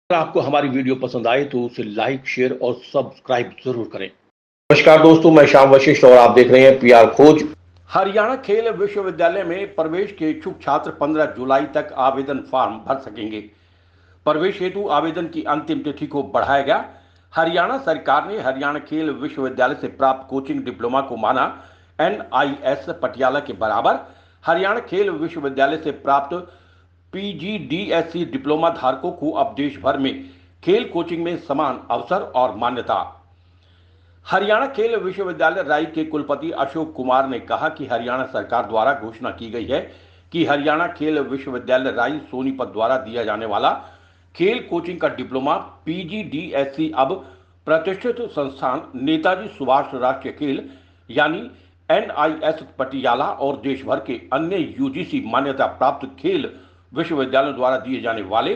अगर आपको हमारी वीडियो पसंद आए तो उसे लाइक, शेयर और सब्सक्राइब जरूर करें। नमस्कार दोस्तों, मैं श्याम वशिष्ठ और आप देख रहे हैं पीआर खोज। हरियाणा खेल विश्वविद्यालय में प्रवेश के इच्छुक छात्र 15 जुलाई तक आवेदन फॉर्म भर सकेंगे। प्रवेश हेतु आवेदन की अंतिम तिथि को बढ़ाया गया। हरियाणा सरकार ने हरियाणा खेल विश्वविद्यालय से प्राप्त कोचिंग डिप्लोमा को माना NIS पटियाला के बराबर। हरियाणा खेल विश्वविद्यालय से प्राप्त PGDSC डिप्लोमा धारकों को अब देश भर में खेल कोचिंग में समान अवसर और मान्यता। हरियाणा खेल विश्वविद्यालय राई के कुलपति अशोक कुमार ने कहा कि हरियाणा सरकार द्वारा घोषणा की गई है कि हरियाणा खेल विश्वविद्यालय राई सोनीपत द्वारा दिया जाने वाला खेल कोचिंग का डिप्लोमा PGDSC अब प्रतिष्ठित संस्थान नेताजी सुभाष राष्ट्रीय खेल यानी NIS पटियाला और देश भर के अन्य UGC मान्यता प्राप्त खेल विश्वविद्यालयों द्वारा दिए जाने वाले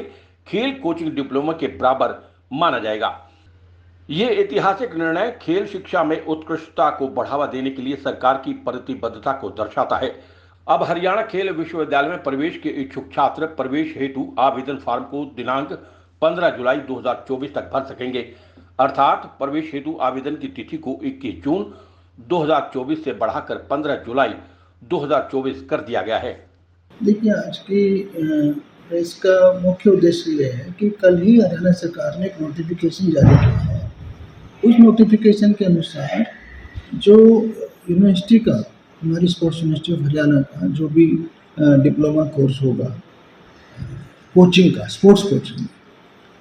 खेल कोचिंग डिप्लोमा के बराबर माना जाएगा। ये ऐतिहासिक निर्णय खेल शिक्षा में उत्कृष्टता को बढ़ावा देने के लिए सरकार की प्रतिबद्धता को दर्शाता है। अब हरियाणा खेल विश्वविद्यालय में प्रवेश के इच्छुक छात्र प्रवेश हेतु आवेदन फॉर्म को दिनांक 15 जुलाई 2024 तक भर सकेंगे। अर्थात प्रवेश हेतु आवेदन की तिथि को 21 जून 2024 से बढ़ाकर 15 जुलाई 2024 कर दिया गया है। देखिए, आज की प्रेस का मुख्य उद्देश्य ये है कि कल ही हरियाणा सरकार ने एक नोटिफिकेशन जारी किया है। उस नोटिफिकेशन के अनुसार जो यूनिवर्सिटी का, हमारी स्पोर्ट्स यूनिवर्सिटी ऑफ हरियाणा का जो भी डिप्लोमा कोर्स होगा कोचिंग का, sports coaching,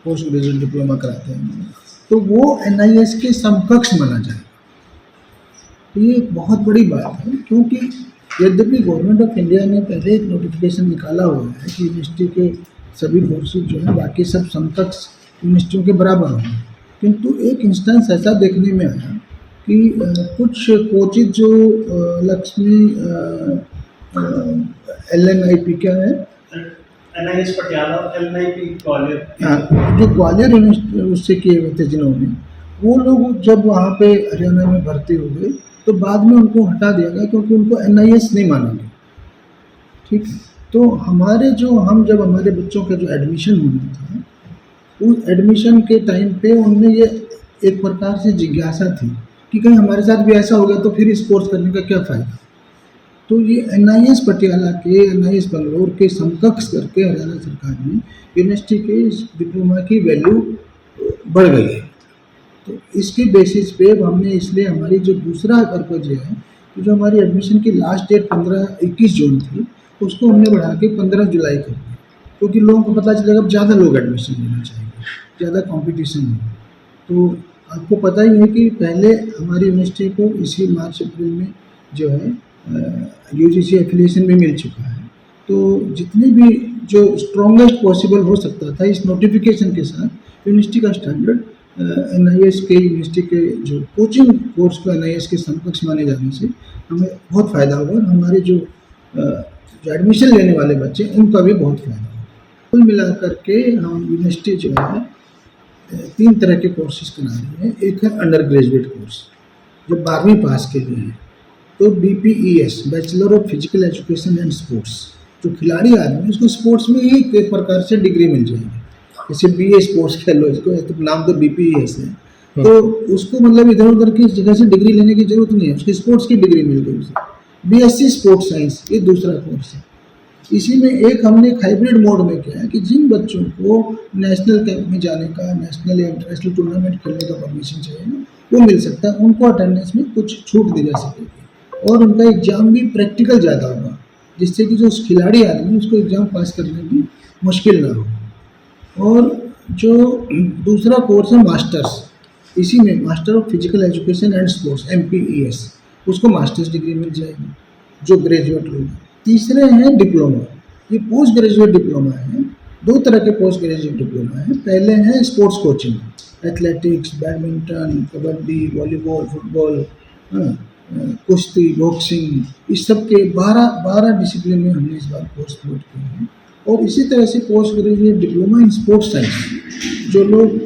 post graduate diploma कराते हैं, तो वो NIS के समकक्ष माना जाएगा। तो ये एक बहुत बड़ी बात है, क्योंकि यद्यपि गवर्नमेंट ऑफ इंडिया ने पहले एक नोटिफिकेशन निकाला हुआ है कि यूनिवर्सिटी के सभी कोर्सेज जो हैं बाकी सब समकक्ष यूनिवर्सिटियों के बराबर होंगे, किंतु एक इंस्टेंस ऐसा देखने में आया कि कुछ कोचिज जो लक्ष्मी LNIP क्या है, NIS पटियाला और LNIP ग्वालियर, जो ग्वालियर यूनिवर्सिटी उससे किए हुए थे जिन्होंने, वो लोग जब वहाँ पे हरियाणा में भर्ती हो गए तो बाद में उनको हटा दिया गया क्योंकि उनको NIS नहीं माना गया। ठीक है, तो हम जब हमारे बच्चों का जो एडमिशन होना था, उस एडमिशन के टाइम पे उनमें ये एक प्रकार से जिज्ञासा थी कि कहीं हमारे साथ भी ऐसा हो गया तो फिर इस कोर्स करने का क्या फ़ायदा। तो ये NIS पटियाला के, NIS बंगलोर के समकक्ष करके हरियाणा सरकार ने यूनिवर्सिटी के इस डिप्लोमा की वैल्यू बढ़ गई है। तो इसके बेसिस पे हमने, इसलिए हमारी जो दूसरा पर्पज है कि जो हमारी एडमिशन की लास्ट डेट 21 जून थी, उसको हमने बढ़ा के 15 जुलाई कर दिया, क्योंकि लोगों को पता चलेगा अब ज़्यादा लोग एडमिशन लेना चाहेंगे, ज़्यादा कंपटीशन है। तो आपको पता ही है कि पहले हमारी यूनिवर्सिटी को इसी मार्च अप्रैल में जो है UGC एफिलिएशन भी मिल चुका है। तो जितने भी जो स्ट्रॉन्गेस्ट पॉसिबल हो सकता था इस नोटिफिकेशन के साथ यूनिवर्सिटी का स्टैंडर्ड NIS के, यूनिवर्सिटी के जो कोचिंग कोर्स को NIS के समकक्ष माने जाने से हमें बहुत फ़ायदा होगा और हमारे जो एडमिशन लेने वाले बच्चे उनका भी बहुत फ़ायदा होगा। कुल मिलाकर के हम यूनिवर्सिटी जो है 3 तरह के कोर्सेज करा रही है। एक है अंडर ग्रेजुएट कोर्स जो 12वीं पास के लिए है, तो BPES, bachelor of physical education and sports, जो खिलाड़ी आदमी उसको स्पोर्ट्स में ही एक प्रकार से डिग्री मिल जाएगी। जैसे BA स्पोर्ट्स कह लो इसको, तो नाम तो BPES है, तो उसको मतलब इधर उधर की जगह से डिग्री लेने की जरूरत नहीं है, उसकी स्पोर्ट्स की डिग्री मिल गई उसे। BSc स्पोर्ट्स साइंस, ये दूसरा कोर्स है। इसी में एक हमने हाइब्रिड मोड में किया है कि जिन बच्चों को नेशनल कैंप में जाने का, नेशनल या इंटरनेशनल टूर्नामेंट खेलने का परमिशन चाहिए ना, वो मिल सकता है, उनको अटेंडेंस में कुछ छूट दी जा सकेगी और उनका एग्ज़ाम भी प्रैक्टिकल ज़्यादा होगा, जिससे कि जो खिलाड़ी आदमी उसको एग्ज़ाम पास करने में मुश्किल ना हो। और जो दूसरा कोर्स है मास्टर्स, इसी में master of physical education and sports MPES, उसको मास्टर्स डिग्री मिल जाएगी जो ग्रेजुएट लोग। तीसरे हैं डिप्लोमा, ये पोस्ट ग्रेजुएट डिप्लोमा है। 2 तरह के पोस्ट ग्रेजुएट डिप्लोमा है। पहले है sports coaching, athletics, badminton, kabaddi, volleyball, football, कुश्ती, बॉक्सिंग, इस सब के 12 डिसिप्लिन में हमने इस बार कोर्स लोड किए हैं। और इसी तरह से post graduate diploma in sports science, जो लोग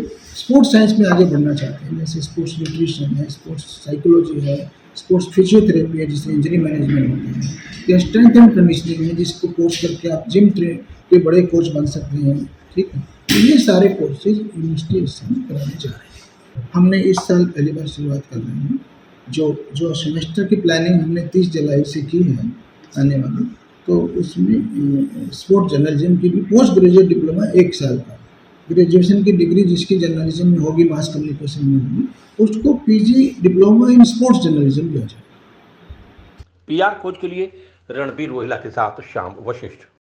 स्पोर्ट्स साइंस में आगे बढ़ना चाहते हैं, जैसे स्पोर्ट्स न्यूट्रिशन है, स्पोर्ट्स साइकोलॉजी है, स्पोर्ट्स फिजियोथेरेपी है जिससे इंजरी मैनेजमेंट होते हैं, या स्ट्रेंथ एंड कंडीशनिंग है जिसको कोर्स करके आप जिम के बड़े कोच बन सकते हैं। ठीक है, तो ये सारे कोर्सेज यूनिवर्सिटी इस साल कराने जा रहे हैं। हमने इस साल पहली बार शुरुआत कर रहे हैं। जो सेमेस्टर की प्लानिंग हमने 30 जुलाई से की है आने वाली, तो उसमें स्पोर्ट्स जर्नलिज्म की भी पोस्ट ग्रेजुएट डिप्लोमा 1 साल का, ग्रेजुएशन की डिग्री जिसकी जर्नलिज्म में होगी, मास कम्युनिकेशन में होगी, उसको PG diploma in sports journalism दिया जाए। पीआर खोज के लिए रणबीर रोहिला के साथ श्याम वशिष्ठ।